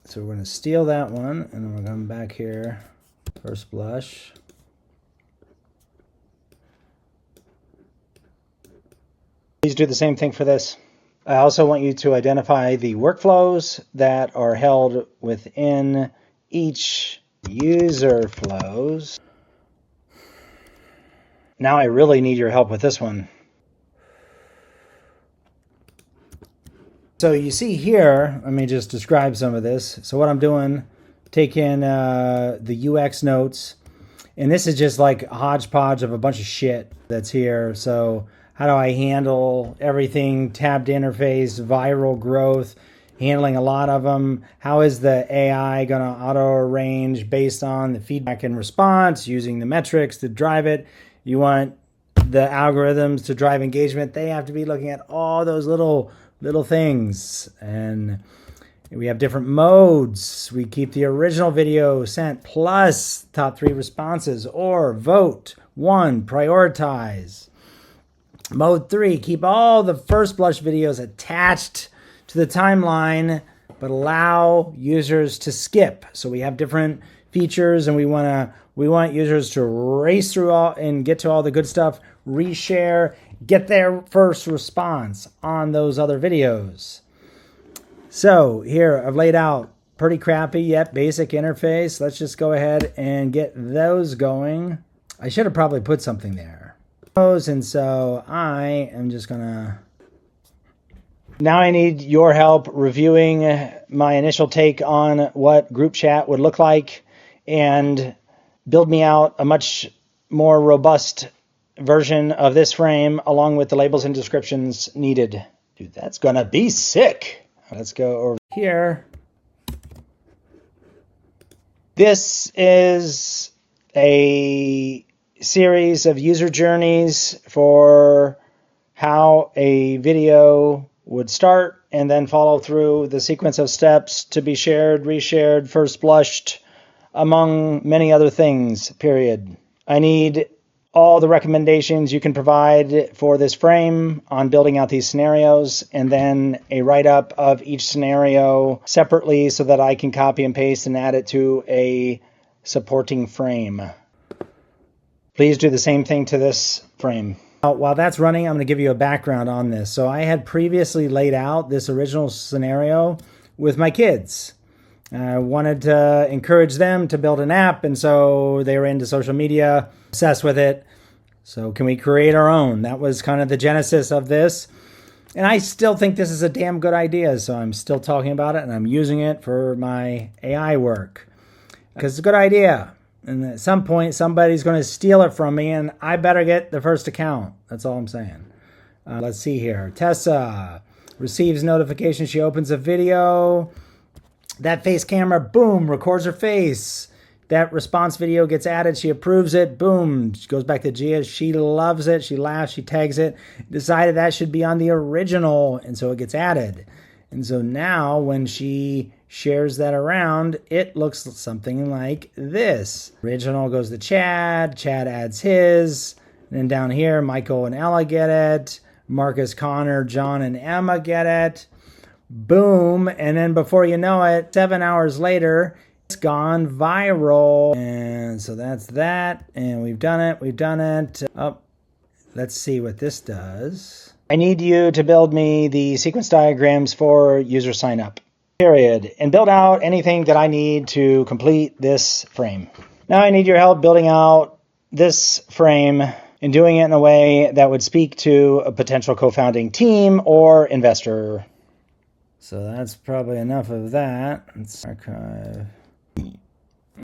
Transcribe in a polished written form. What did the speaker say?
So we're going to steal that one, and then we're going back here, first blush. Please do the same thing for this. I also want you to identify the workflows that are held within each user flows. Now I really need your help with this one. So you see here, let me just describe some of this. So what I'm doing, taking the UX notes, and this is just like a hodgepodge of a bunch of shit that's here. So how do I handle everything, tabbed interface, viral growth, handling a lot of them? How is the AI going to auto-arrange based on the feedback and response, using the metrics to drive it? You want the algorithms to drive engagement. They have to be looking at all those little things. And we have different modes. We keep the original video sent plus top 3 responses, or vote 1, prioritize. Mode 3, keep all the first blush videos attached to the timeline, but allow users to skip. So we have different features, and we want users to race through all and get to all the good stuff, reshare, get their first response on those other videos. So here I've laid out pretty crappy yet basic interface. Let's just go ahead and get those going. I should have probably put something there. And so I am just gonna, now I need your help reviewing my initial take on what group chat would look like and build me out a much more robust version of this frame along with the labels and descriptions needed. Dude, that's gonna be sick. Let's go over here. This is a series of user journeys for how a video would start and then follow through the sequence of steps to be shared, reshared, first blushed, among many other things, period. I need all the recommendations you can provide for this frame on building out these scenarios, and then a write-up of each scenario separately so that I can copy and paste and add it to a supporting frame. Please do the same thing to this frame. While that's running, I'm going to give you a background on this. So I had previously laid out this original scenario with my kids. I wanted to encourage them to build an app, and so they were into social media, obsessed with it. So can we create our own? That was kind of the genesis of this. And I still think this is a damn good idea, so I'm still talking about it, and I'm using it for my AI work because it's a good idea. And at some point, somebody's going to steal it from me, and I better get the first account. That's all I'm saying. Let's see here. Tessa receives notification. She opens a video. That face camera, boom, records her face. That response video gets added. She approves it. Boom. She goes back to Gia. She loves it. She laughs. She tags it. Decided that should be on the original, and so it gets added. And so now when she shares that around, it looks something like this. Original goes to Chad. Chad adds his. And then down here, Michael and Ella get it. Marcus, Connor, John, and Emma get it. Boom. And then before you know it, 7 hours later, it's gone viral. And so that's that. And we've done it. We've done it. Oh, let's see what this does. I need you to build me the sequence diagrams for user sign up, period, and build out anything that I need to complete this frame. Now I need your help building out this frame and doing it in a way that would speak to a potential co-founding team or investor. So that's probably enough of that. Let's archive.